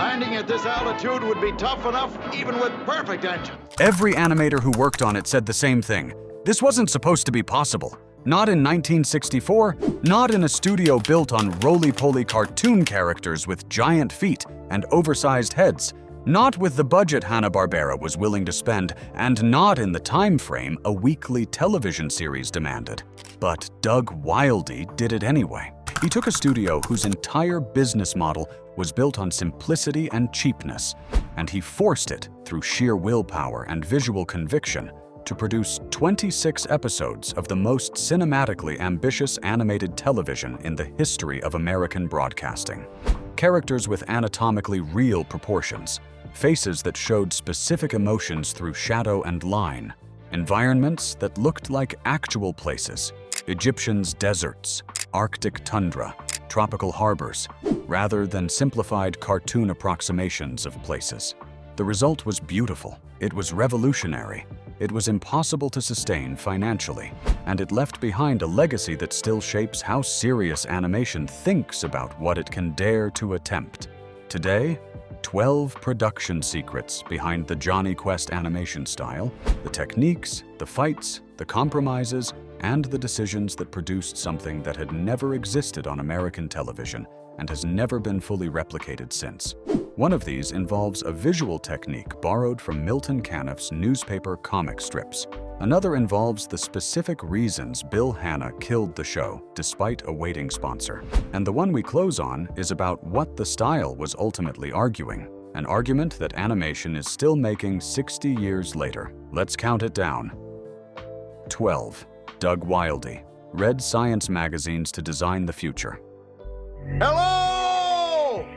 Landing at this altitude would be tough enough even with perfect engines. Every animator who worked on it said the same thing. This wasn't supposed to be possible. Not in 1964, not in a studio built on roly-poly cartoon characters with giant feet and oversized heads, not with the budget Hanna-Barbera was willing to spend, and not in the time frame a weekly television series demanded. But Doug Wildey did it anyway. He took a studio whose entire business model was built on simplicity and cheapness, and he forced it through sheer willpower and visual conviction to produce 26 episodes of the most cinematically ambitious animated television in the history of American broadcasting. Characters with anatomically real proportions, faces that showed specific emotions through shadow and line, environments that looked like actual places, Egyptians' deserts, Arctic tundra, tropical harbors, rather than simplified cartoon approximations of places. The result was beautiful, it was revolutionary, it was impossible to sustain financially, and it left behind a legacy that still shapes how serious animation thinks about what it can dare to attempt. Today, 12 production secrets behind the Jonny Quest animation style, the techniques, the fights, the compromises, and the decisions that produced something that had never existed on American television and has never been fully replicated since. One of these involves a visual technique borrowed from Milton Caniff's newspaper comic strips. Another involves the specific reasons Bill Hanna killed the show despite a waiting sponsor. And the one we close on is about what the style was ultimately arguing, an argument that animation is still making 60 years later. Let's count it down. 12. Doug Wildey read science magazines to design the future. Hello!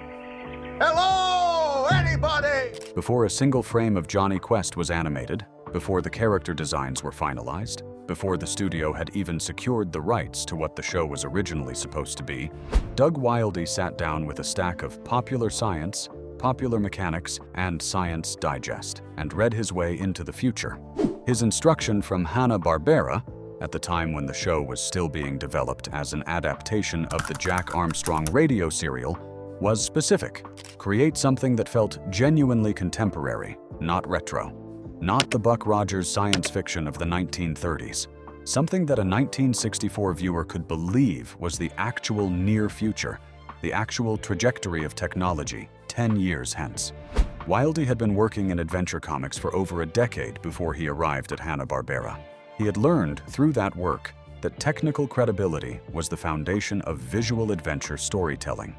Hello, anybody! Before a single frame of Jonny Quest was animated, before the character designs were finalized, before the studio had even secured the rights to what the show was originally supposed to be, Doug Wildey sat down with a stack of Popular Science, Popular Mechanics, and Science Digest, and read his way into the future. His instruction from Hanna-Barbera, at the time when the show was still being developed as an adaptation of the Jack Armstrong radio serial, was specific. Create something that felt genuinely contemporary, not retro. Not the Buck Rogers science fiction of the 1930s. Something that a 1964 viewer could believe was the actual near future, the actual trajectory of technology 10 years hence. Wildey had been working in adventure comics for over a decade before he arrived at Hanna-Barbera. He had learned through that work that technical credibility was the foundation of visual adventure storytelling.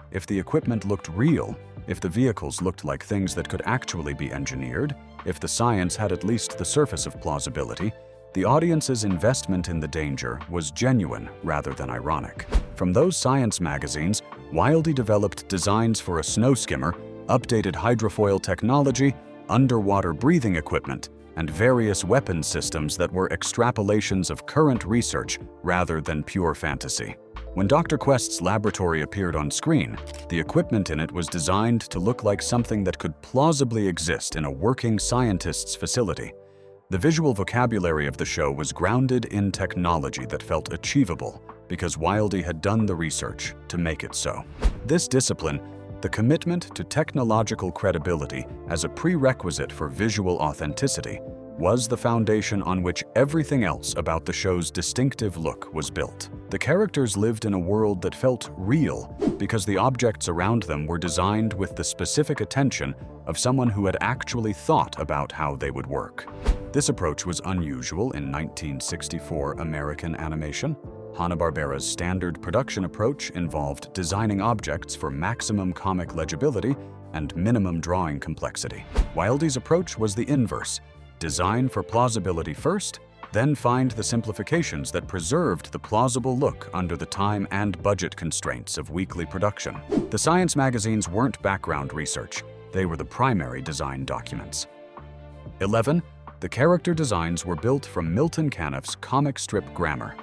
If the equipment looked real, if the vehicles looked like things that could actually be engineered, if the science had at least the surface of plausibility, the audience's investment in the danger was genuine rather than ironic. From those science magazines, Wildey developed designs for a snow skimmer, updated hydrofoil technology, underwater breathing equipment, and various weapons systems that were extrapolations of current research rather than pure fantasy. When Dr. Quest's laboratory appeared on screen, the equipment in it was designed to look like something that could plausibly exist in a working scientist's facility. The visual vocabulary of the show was grounded in technology that felt achievable because Wildey had done the research to make it so. This discipline, the commitment to technological credibility as a prerequisite for visual authenticity, was the foundation on which everything else about the show's distinctive look was built. The characters lived in a world that felt real because the objects around them were designed with the specific attention of someone who had actually thought about how they would work. This approach was unusual in 1964 American animation. Hanna-Barbera's standard production approach involved designing objects for maximum comic legibility and minimum drawing complexity. Wildey's approach was the inverse: design for plausibility first, then find the simplifications that preserved the plausible look under the time and budget constraints of weekly production. The science magazines weren't background research, they were the primary design documents. 11. The character designs were built from Milton Caniff's comic strip grammar.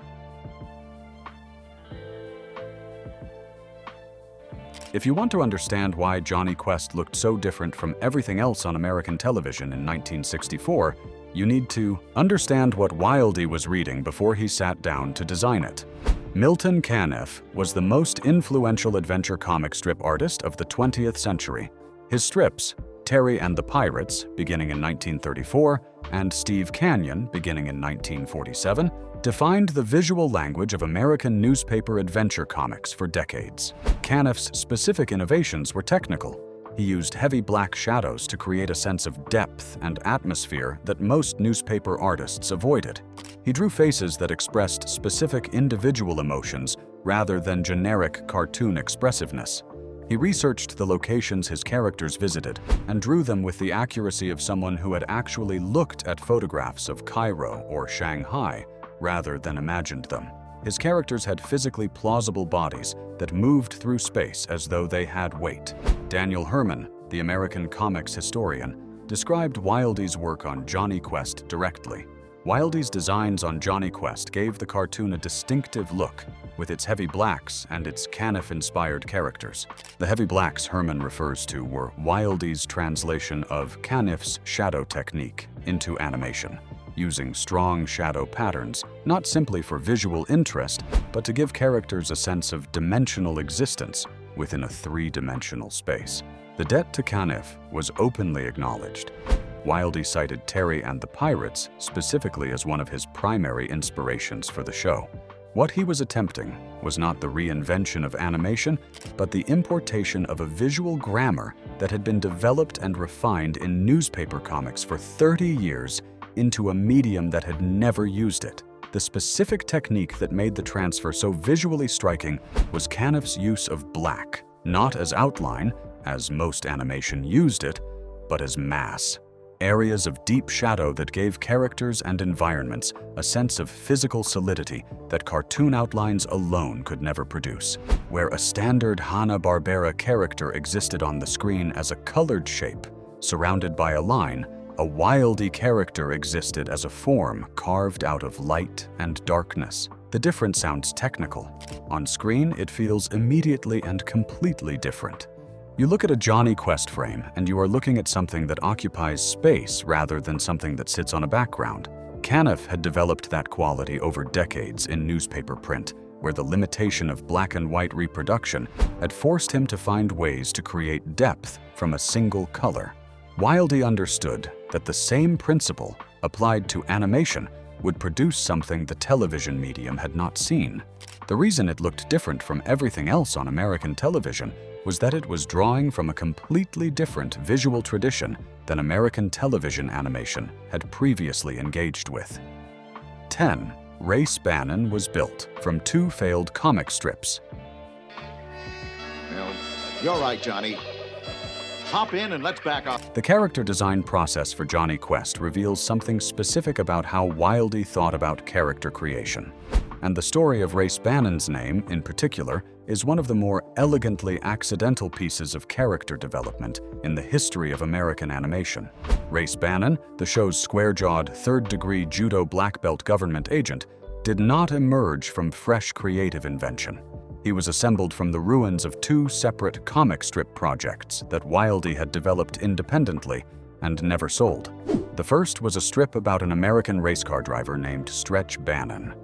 If you want to understand why Jonny Quest looked so different from everything else on American television in 1964, you need to understand what Wildey was reading before he sat down to design it. Milton Caniff was the most influential adventure comic strip artist of the 20th century. His strips, Terry and the Pirates, beginning in 1934, and Steve Canyon, beginning in 1947, defined the visual language of American newspaper adventure comics for decades. Caniff's specific innovations were technical. He used heavy black shadows to create a sense of depth and atmosphere that most newspaper artists avoided. He drew faces that expressed specific individual emotions rather than generic cartoon expressiveness. He researched the locations his characters visited and drew them with the accuracy of someone who had actually looked at photographs of Cairo or Shanghai rather than imagined them. His characters had physically plausible bodies that moved through space as though they had weight. Daniel Herman, the American comics historian, described Wilde's work on Jonny Quest directly. Wilde's designs on Jonny Quest gave the cartoon a distinctive look, with its heavy blacks and its Caniff-inspired characters. The heavy blacks Herman refers to were Wilde's translation of Caniff's shadow technique into animation, using strong shadow patterns, not simply for visual interest, but to give characters a sense of dimensional existence within a three-dimensional space. The debt to Caniff was openly acknowledged. Wilde cited Terry and the Pirates specifically as one of his primary inspirations for the show. What he was attempting was not the reinvention of animation, but the importation of a visual grammar that had been developed and refined in newspaper comics for 30 years into a medium that had never used it. The specific technique that made the transfer so visually striking was Caniff's use of black, not as outline, as most animation used it, but as mass. Areas of deep shadow that gave characters and environments a sense of physical solidity that cartoon outlines alone could never produce. Where a standard Hanna-Barbera character existed on the screen as a colored shape, surrounded by a line, a Wilde character existed as a form carved out of light and darkness. The difference sounds technical. On screen, it feels immediately and completely different. You look at a Jonny Quest frame, and you are looking at something that occupies space rather than something that sits on a background. Caniff had developed that quality over decades in newspaper print, where the limitation of black and white reproduction had forced him to find ways to create depth from a single color. Wilde understood that the same principle applied to animation would produce something the television medium had not seen. The reason it looked different from everything else on American television was that it was drawing from a completely different visual tradition than American television animation had previously engaged with. 10. Race Bannon was built from two failed comic strips. Well, you're right, Johnny. Hop in and let's back up. The character design process for Jonny Quest reveals something specific about how Wilde thought about character creation. And the story of Race Bannon's name, in particular, is one of the more elegantly accidental pieces of character development in the history of American animation. Race Bannon, the show's square-jawed, third-degree judo black belt government agent, did not emerge from fresh creative invention. He was assembled from the ruins of two separate comic strip projects that Wilde had developed independently and never sold. The first was a strip about an American race car driver named Stretch Bannon.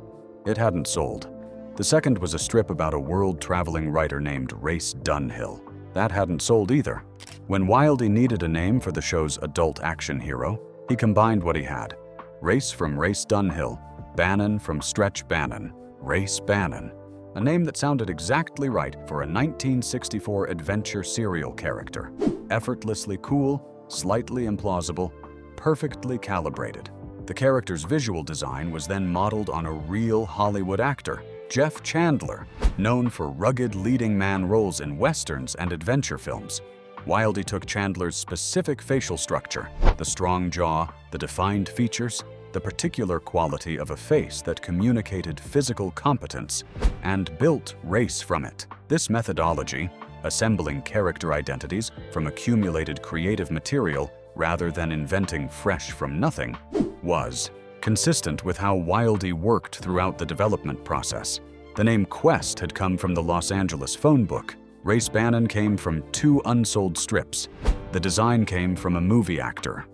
It hadn't sold. The second was a strip about a world-traveling writer named Race Dunhill. That hadn't sold either. When Wilde needed a name for the show's adult action hero, he combined what he had. Race from Race Dunhill, Bannon from Stretch Bannon, Race Bannon. A name that sounded exactly right for a 1964 adventure serial character. Effortlessly cool, slightly implausible, perfectly calibrated. The character's visual design was then modeled on a real Hollywood actor, Jeff Chandler, known for rugged leading man roles in westerns and adventure films. Wilde took Chandler's specific facial structure, the strong jaw, the defined features, the particular quality of a face that communicated physical competence, and built race from it. This methodology, assembling character identities from accumulated creative material rather than inventing fresh from nothing, was consistent with how Wilde worked throughout the development process. The name Quest had come from the Los Angeles phone book. Race Bannon came from two unsold strips. The design came from a movie actor.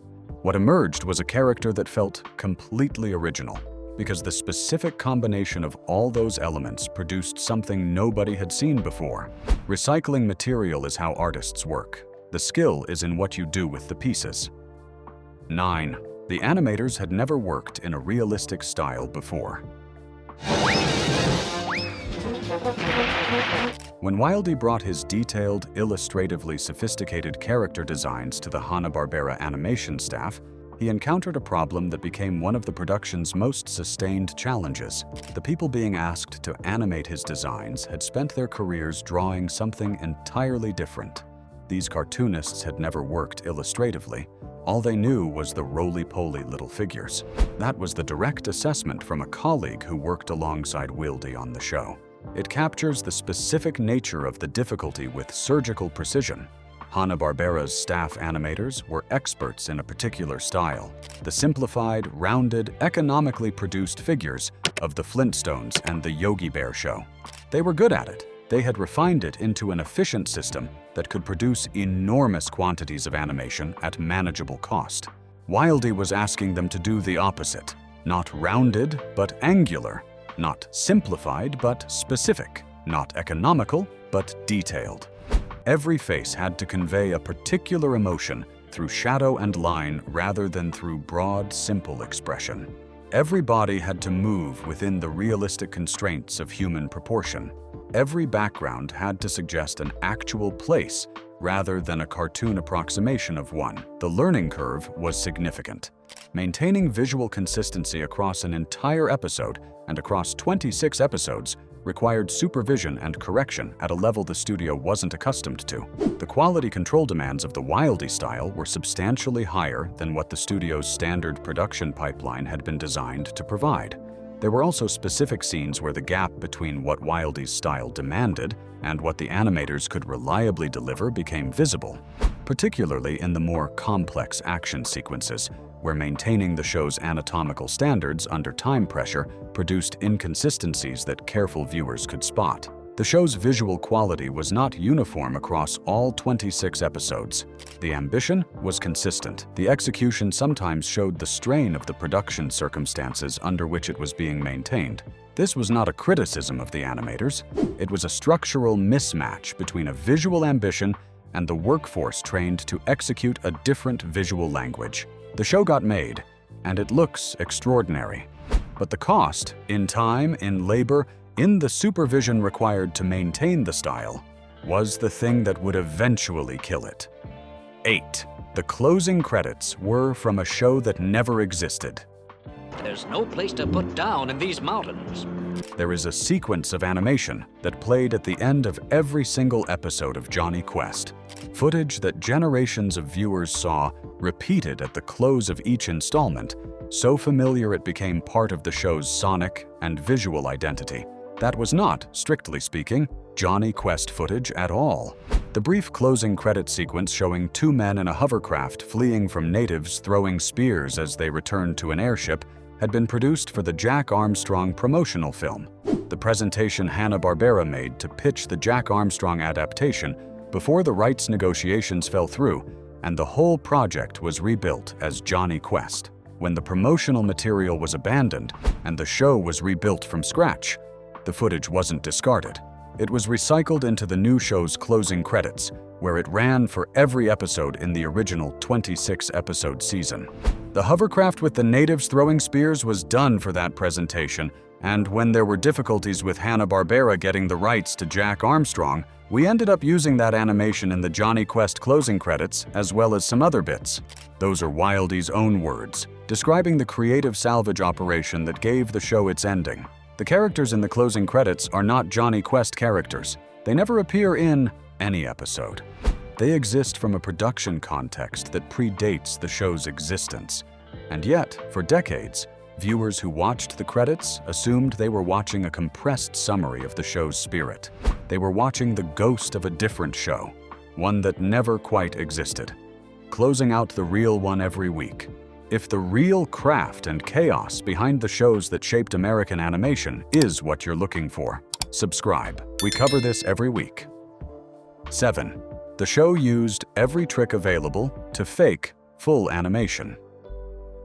What emerged was a character that felt completely original, because the specific combination of all those elements produced something nobody had seen before. Recycling material is how artists work. The skill is in what you do with the pieces. 9. The animators had never worked in a realistic style before. When Wildey brought his detailed, illustratively sophisticated character designs to the Hanna-Barbera animation staff, he encountered a problem that became one of the production's most sustained challenges. The people being asked to animate his designs had spent their careers drawing something entirely different. These cartoonists had never worked illustratively. All they knew was the roly-poly little figures. That was the direct assessment from a colleague who worked alongside Wildey on the show. It captures the specific nature of the difficulty with surgical precision. Hanna-Barbera's staff animators were experts in a particular style, the simplified, rounded, economically produced figures of the Flintstones and the Yogi Bear show. They were good at it. They had refined it into an efficient system that could produce enormous quantities of animation at manageable cost. Wildey was asking them to do the opposite, not rounded but angular, not simplified but specific, not economical but detailed. Every face had to convey a particular emotion through shadow and line rather than through broad, simple expression. Every body had to move within the realistic constraints of human proportion. Every background had to suggest an actual place rather than a cartoon approximation of one. The learning curve was significant. Maintaining visual consistency across an entire episode and across 26 episodes required supervision and correction at a level the studio wasn't accustomed to. The quality control demands of the Wildey style were substantially higher than what the studio's standard production pipeline had been designed to provide. There were also specific scenes where the gap between what Wildey's style demanded and what the animators could reliably deliver became visible, particularly in the more complex action sequences, where maintaining the show's anatomical standards under time pressure produced inconsistencies that careful viewers could spot. The show's visual quality was not uniform across all 26 episodes. The ambition was consistent. The execution sometimes showed the strain of the production circumstances under which it was being maintained. This was not a criticism of the animators. It was a structural mismatch between a visual ambition and the workforce trained to execute a different visual language. The show got made, and it looks extraordinary. But the cost, in time, in labor, in the supervision required to maintain the style, was the thing that would eventually kill it. 8. The closing credits were from a show that never existed. There's no place to put down in these mountains. There is a sequence of animation that played at the end of every single episode of Jonny Quest. Footage that generations of viewers saw repeated at the close of each installment, so familiar it became part of the show's sonic and visual identity. That was not, strictly speaking, Jonny Quest footage at all. The brief closing credit sequence showing two men in a hovercraft fleeing from natives throwing spears as they returned to an airship had been produced for the Jack Armstrong promotional film, the presentation Hanna-Barbera made to pitch the Jack Armstrong adaptation before the rights negotiations fell through and the whole project was rebuilt as Jonny Quest. When the promotional material was abandoned and the show was rebuilt from scratch, the footage wasn't discarded. It was recycled into the new show's closing credits, where it ran for every episode in the original 26-episode season. The hovercraft with the natives throwing spears was done for that presentation, and when there were difficulties with Hanna-Barbera getting the rights to Jack Armstrong, we ended up using that animation in the Jonny Quest closing credits as well as some other bits. Those are Wildey's own words, describing the creative salvage operation that gave the show its ending. The characters in the closing credits are not Jonny Quest characters. They never appear in any episode. They exist from a production context that predates the show's existence. And yet, for decades, viewers who watched the credits assumed they were watching a compressed summary of the show's spirit. They were watching the ghost of a different show, one that never quite existed, closing out the real one every week. If the real craft and chaos behind the shows that shaped American animation is what you're looking for, subscribe. We cover this every week. 7. The show used every trick available to fake full animation.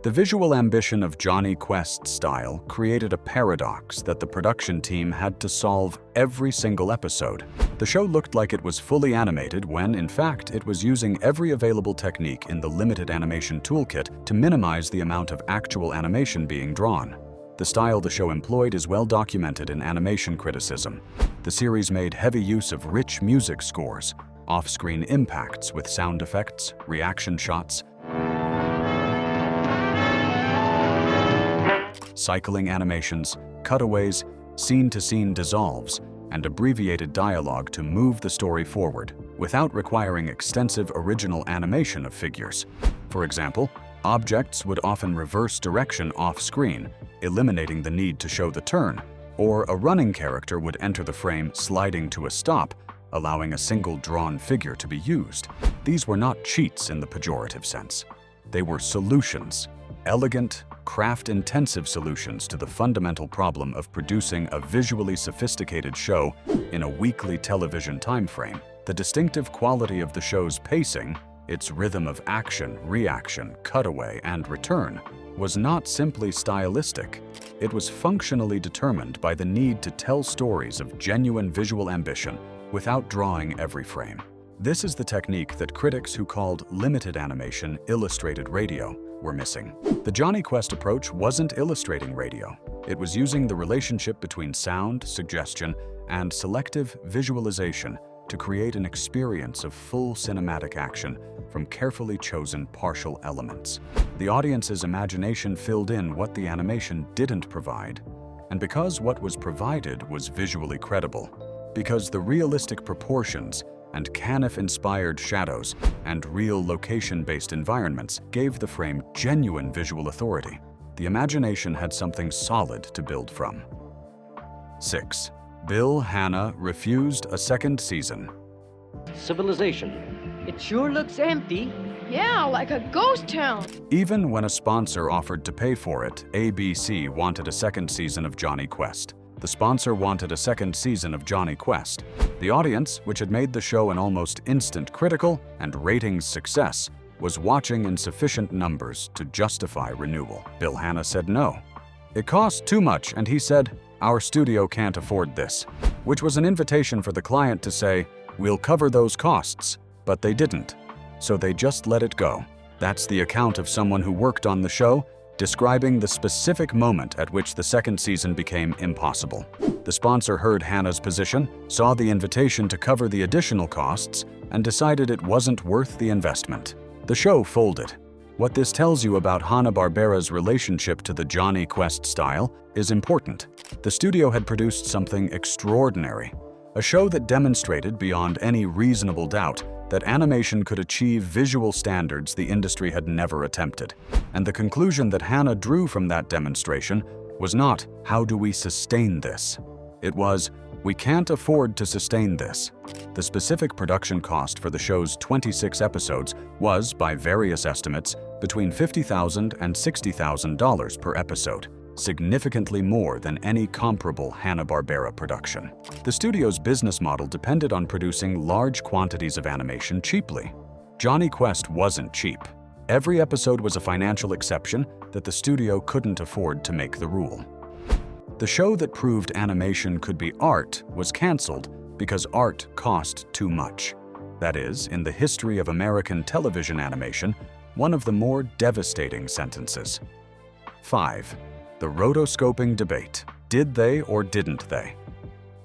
The visual ambition of Jonny Quest's style created a paradox that the production team had to solve every single episode. The show looked like it was fully animated when, in fact, it was using every available technique in the limited animation toolkit to minimize the amount of actual animation being drawn. The style the show employed is well documented in animation criticism. The series made heavy use of rich music scores, off-screen impacts with sound effects, reaction shots, cycling animations, cutaways, scene-to-scene dissolves, and abbreviated dialogue to move the story forward without requiring extensive original animation of figures. For example, objects would often reverse direction off-screen, eliminating the need to show the turn, or a running character would enter the frame sliding to a stop, allowing a single drawn figure to be used. These were not cheats in the pejorative sense. They were solutions, elegant, craft-intensive solutions to the fundamental problem of producing a visually sophisticated show in a weekly television timeframe. The distinctive quality of the show's pacing, its rhythm of action, reaction, cutaway, and return, was not simply stylistic. It was functionally determined by the need to tell stories of genuine visual ambition without drawing every frame. This is the technique that critics who called limited animation illustrated radio were missing. The Jonny Quest approach wasn't illustrating radio. It was using the relationship between sound, suggestion, and selective visualization to create an experience of full cinematic action from carefully chosen partial elements. The audience's imagination filled in what the animation didn't provide, and because what was provided was visually credible, because the realistic proportions and Caniff-inspired shadows and real location-based environments gave the frame genuine visual authority, the imagination had something solid to build from. 6. Bill Hanna refused a second season. Civilization. It sure looks empty. Yeah, like a ghost town. Even when a sponsor offered to pay for it, ABC wanted a second season of Jonny Quest. The sponsor wanted a second season of Jonny Quest. The audience, which had made the show an almost instant critical and ratings success, was watching in sufficient numbers to justify renewal. Bill Hanna said no. It cost too much, and he said, "Our studio can't afford this," which was an invitation for the client to say, "We'll cover those costs," but they didn't. So they just let it go. That's the account of someone who worked on the show, describing the specific moment at which the second season became impossible. The sponsor heard Hanna's position, saw the invitation to cover the additional costs, and decided it wasn't worth the investment. The show folded. What this tells you about Hanna-Barbera's relationship to the Jonny Quest style is important. The studio had produced something extraordinary, a show that demonstrated beyond any reasonable doubt that animation could achieve visual standards the industry had never attempted. And the conclusion that Hanna drew from that demonstration was not, "How do we sustain this?" It was, "We can't afford to sustain this." The specific production cost for the show's 26 episodes was, by various estimates, between $50,000 and $60,000 per episode, significantly more than any comparable Hanna-Barbera production. The studio's business model depended on producing large quantities of animation cheaply. Jonny Quest wasn't cheap. Every episode was a financial exception that the studio couldn't afford to make the rule. The show that proved animation could be art was canceled because art cost too much. That is, in the history of American television animation, one of the more devastating sentences. 5. The rotoscoping debate. Did they or didn't they?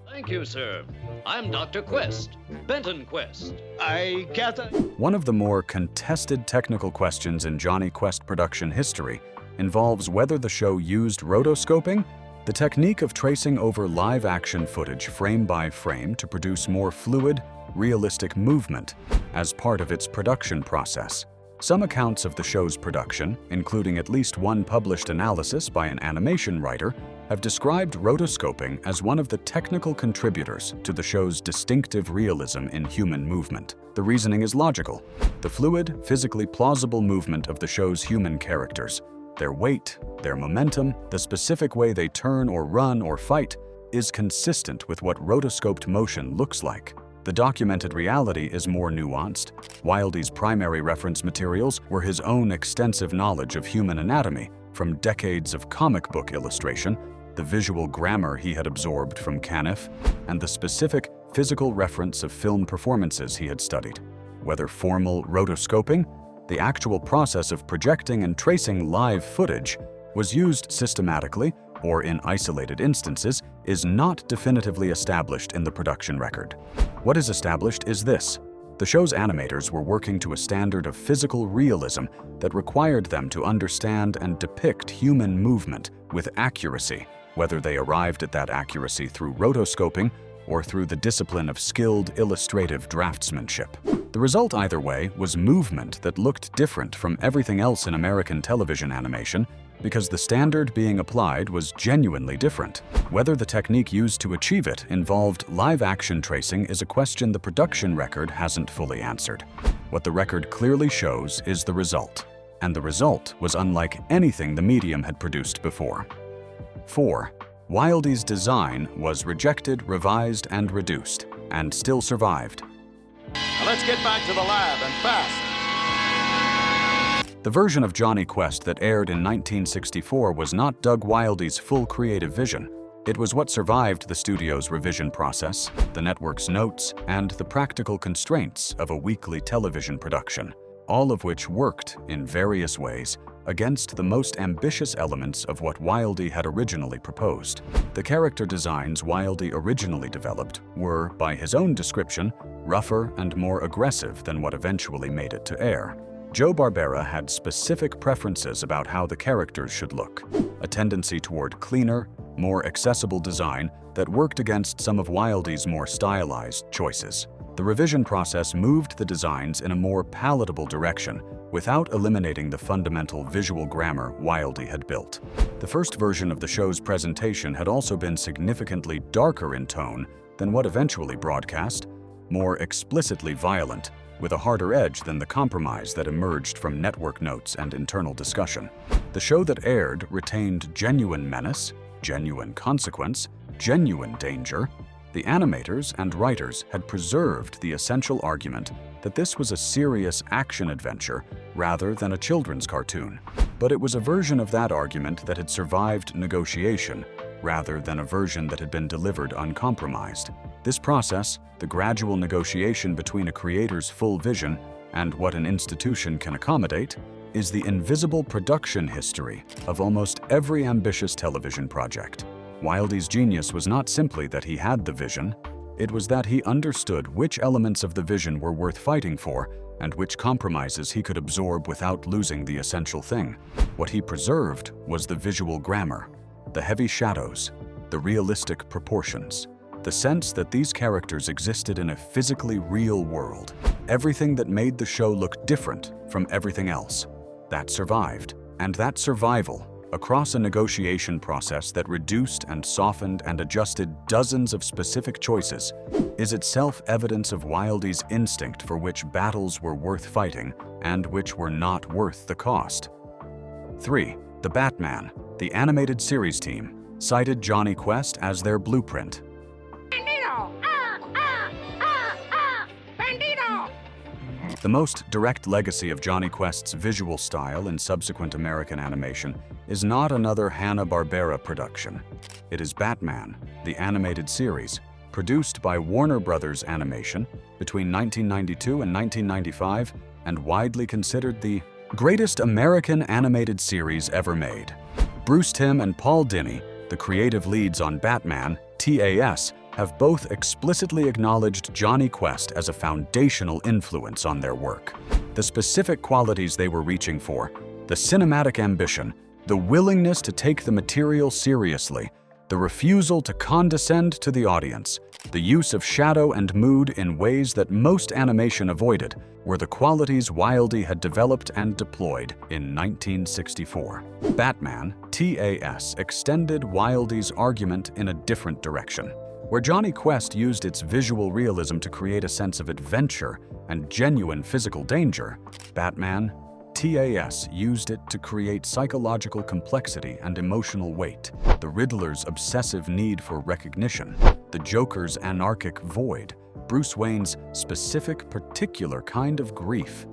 Thank you, sir. I'm Dr. Quest, Benton Quest. I can't... One of the more contested technical questions in Jonny Quest production history involves whether the show used rotoscoping, the technique of tracing over live-action footage frame by frame to produce more fluid, realistic movement as part of its production process. Some accounts of the show's production, including at least one published analysis by an animation writer, have described rotoscoping as one of the technical contributors to the show's distinctive realism in human movement. The reasoning is logical. The fluid, physically plausible movement of the show's human characters, their weight, their momentum, the specific way they turn or run or fight, is consistent with what rotoscoped motion looks like. The documented reality is more nuanced. Wilde's primary reference materials were his own extensive knowledge of human anatomy, from decades of comic book illustration, the visual grammar he had absorbed from Caniff, and the specific physical reference of film performances he had studied. Whether formal rotoscoping, the actual process of projecting and tracing live footage, was used systematically or in isolated instances, is not definitively established in the production record. What is established is this: the show's animators were working to a standard of physical realism that required them to understand and depict human movement with accuracy, whether they arrived at that accuracy through rotoscoping or through the discipline of skilled illustrative draftsmanship. The result either way was movement that looked different from everything else in American television animation because the standard being applied was genuinely different. Whether the technique used to achieve it involved live-action tracing is a question the production record hasn't fully answered. What the record clearly shows is the result, and the result was unlike anything the medium had produced before. 4. Wilde's design was rejected, revised, and reduced, and still survived. Now let's get back to the lab and fast. The version of Jonny Quest that aired in 1964 was not Doug Wilde's full creative vision. It was what survived the studio's revision process, the network's notes, and the practical constraints of a weekly television production, all of which worked, in various ways, against the most ambitious elements of what Wilde had originally proposed. The character designs Wilde originally developed were, by his own description, rougher and more aggressive than what eventually made it to air. Hanna-Barbera had specific preferences about how the characters should look, a tendency toward cleaner, more accessible design that worked against some of Wilde's more stylized choices. The revision process moved the designs in a more palatable direction without eliminating the fundamental visual grammar Wilde had built. The first version of the show's presentation had also been significantly darker in tone than what eventually broadcast, more explicitly violent, with a harder edge than the compromise that emerged from network notes and internal discussion. The show that aired retained genuine menace, genuine consequence, genuine danger. The animators and writers had preserved the essential argument that this was a serious action adventure rather than a children's cartoon. But it was a version of that argument that had survived negotiation rather than a version that had been delivered uncompromised. This process, the gradual negotiation between a creator's full vision and what an institution can accommodate, is the invisible production history of almost every ambitious television project. Wilde's genius was not simply that he had the vision, it was that he understood which elements of the vision were worth fighting for and which compromises he could absorb without losing the essential thing. What he preserved was the visual grammar, the heavy shadows, the realistic proportions, the sense that these characters existed in a physically real world, everything that made the show look different from everything else. That survived, and that survival, across a negotiation process that reduced and softened and adjusted dozens of specific choices, is itself evidence of Wilde's instinct for which battles were worth fighting and which were not worth the cost. 3. The Batman, the animated series team, cited Jonny Quest as their blueprint. The most direct legacy of Jonny Quest's visual style in subsequent American animation is not another Hanna-Barbera production. It is Batman, the animated series, produced by Warner Brothers Animation between 1992 and 1995 and widely considered the greatest American animated series ever made. Bruce Timm and Paul Dini, the creative leads on Batman, TAS, have both explicitly acknowledged Jonny Quest as a foundational influence on their work. The specific qualities they were reaching for, the cinematic ambition, the willingness to take the material seriously, the refusal to condescend to the audience, the use of shadow and mood in ways that most animation avoided, were the qualities Wilde had developed and deployed in 1964. Batman, TAS, extended Wilde's argument in a different direction. Where Jonny Quest used its visual realism to create a sense of adventure and genuine physical danger, Batman, TAS used it to create psychological complexity and emotional weight, the Riddler's obsessive need for recognition, the Joker's anarchic void, Bruce Wayne's specific, particular kind of grief.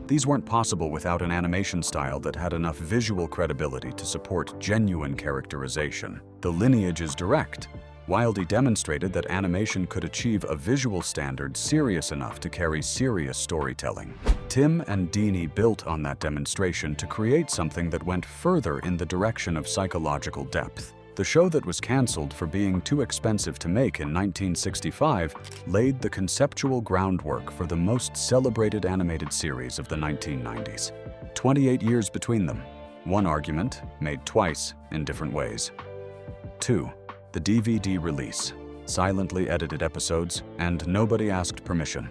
These weren't possible without an animation style that had enough visual credibility to support genuine characterization. The lineage is direct. Wildey demonstrated that animation could achieve a visual standard serious enough to carry serious storytelling. Tim and Dini built on that demonstration to create something that went further in the direction of psychological depth. The show that was canceled for being too expensive to make in 1965 laid the conceptual groundwork for the most celebrated animated series of the 1990s. 28 years between them. One argument, made twice in different ways. 2. The DVD release. Silently edited episodes, and nobody asked permission.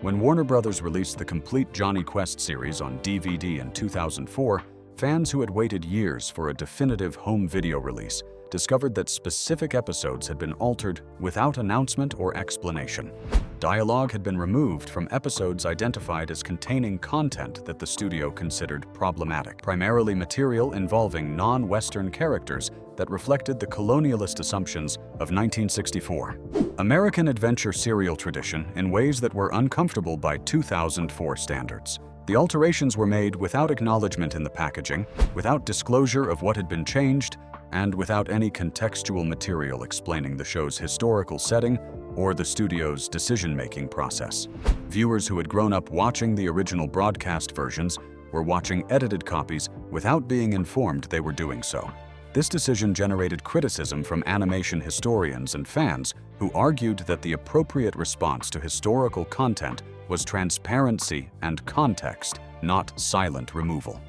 When Warner Brothers released the complete Jonny Quest series on DVD in 2004, fans who had waited years for a definitive home video release discovered that specific episodes had been altered without announcement or explanation. Dialogue had been removed from episodes identified as containing content that the studio considered problematic, primarily material involving non-Western characters that reflected the colonialist assumptions of 1964. American adventure serial tradition in ways that were uncomfortable by 2004 standards. The alterations were made without acknowledgement in the packaging, without disclosure of what had been changed, and without any contextual material explaining the show's historical setting or the studio's decision-making process. Viewers who had grown up watching the original broadcast versions were watching edited copies without being informed they were doing so. This decision generated criticism from animation historians and fans who argued that the appropriate response to historical content was transparency and context, not silent removal.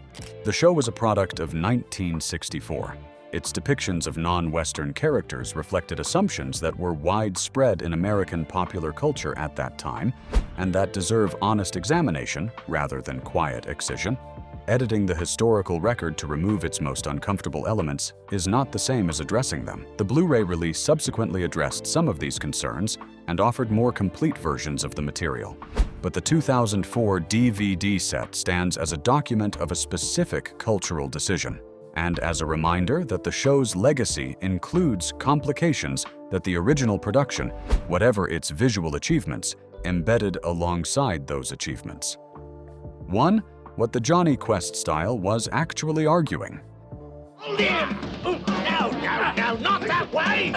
The show was a product of 1964. Its depictions of non-Western characters reflected assumptions that were widespread in American popular culture at that time, and that deserve honest examination rather than quiet excision. Editing the historical record to remove its most uncomfortable elements is not the same as addressing them. The Blu-ray release subsequently addressed some of these concerns and offered more complete versions of the material. But the 2004 DVD set stands as a document of a specific cultural decision, and as a reminder that the show's legacy includes complications that the original production, whatever its visual achievements, embedded alongside those achievements. 1. What the Jonny Quest style was actually arguing. Hold in! No, not that way!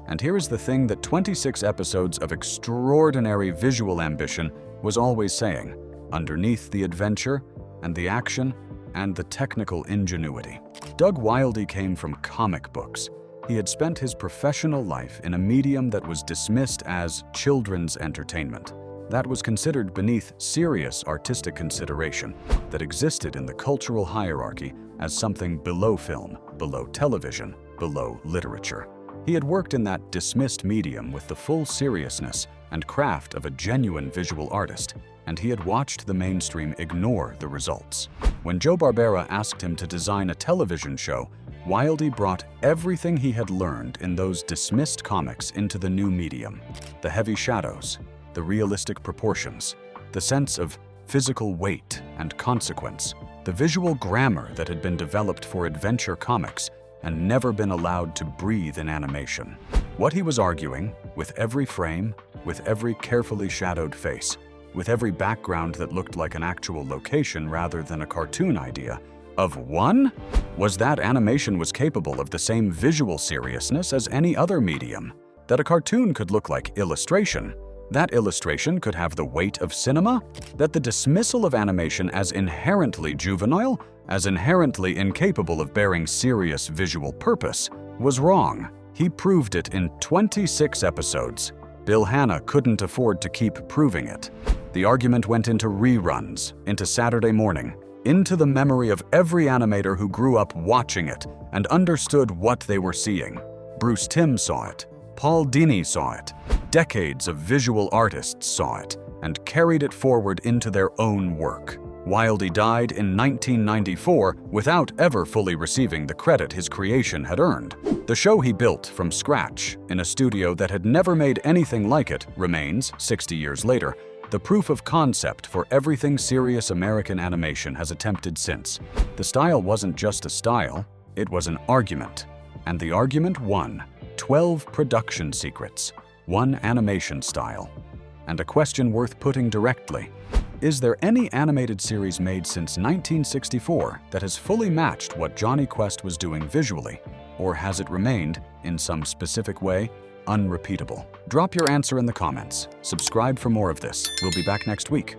And here is the thing that 26 episodes of extraordinary visual ambition was always saying, underneath the adventure and the action and the technical ingenuity. Doug Wildey came from comic books. He had spent his professional life in a medium that was dismissed as children's entertainment. That was considered beneath serious artistic consideration that existed in the cultural hierarchy as something below film, below television, below literature. He had worked in that dismissed medium with the full seriousness and craft of a genuine visual artist, and he had watched the mainstream ignore the results. When Joe Barbera asked him to design a television show, Wildey brought everything he had learned in those dismissed comics into the new medium. The heavy shadows, the realistic proportions, the sense of physical weight and consequence, the visual grammar that had been developed for adventure comics and never been allowed to breathe in animation. What he was arguing, with every frame, with every carefully shadowed face, with every background that looked like an actual location rather than a cartoon idea, of one, was that animation was capable of the same visual seriousness as any other medium, that a cartoon could look like illustration, that illustration could have the weight of cinema, that the dismissal of animation as inherently juvenile, as inherently incapable of bearing serious visual purpose, was wrong. He proved it in 26 episodes. Bill Hanna couldn't afford to keep proving it. The argument went into reruns, into Saturday morning, into the memory of every animator who grew up watching it and understood what they were seeing. Bruce Timm saw it. Paul Dini saw it. Decades of visual artists saw it and carried it forward into their own work. Wildey died in 1994 without ever fully receiving the credit his creation had earned. The show he built from scratch in a studio that had never made anything like it remains, 60 years later, The proof of concept for everything serious American animation has attempted since. The style wasn't just a style, it was an argument. And the argument won. 12 production secrets, 1 animation style. And a question worth putting directly. Is there any animated series made since 1964 that has fully matched what Jonny Quest was doing visually? Or has it remained, in some specific way, unrepeatable? Drop your answer in the comments. Subscribe for more of this. We'll be back next week.